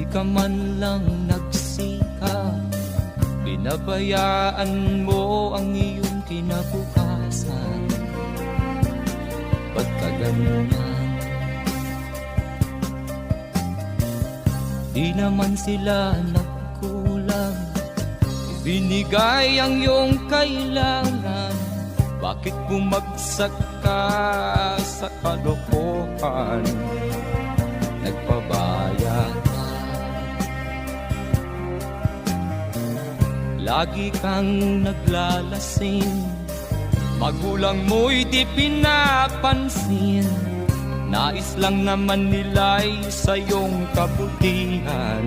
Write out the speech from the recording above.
ka man lang nagsikap, binabayaan mo ang iyong kinabukasan. Ba't ka ganyan? Di naman sila nagkulang, ibinigay ang iyong kailangan. Bakit bumagsak ka sa kalokohan? Nagpabaya ka, lagi kang naglalasing, magulang mo'y di pinapansin. Nais lang naman nila'y sa iyong kabutihan.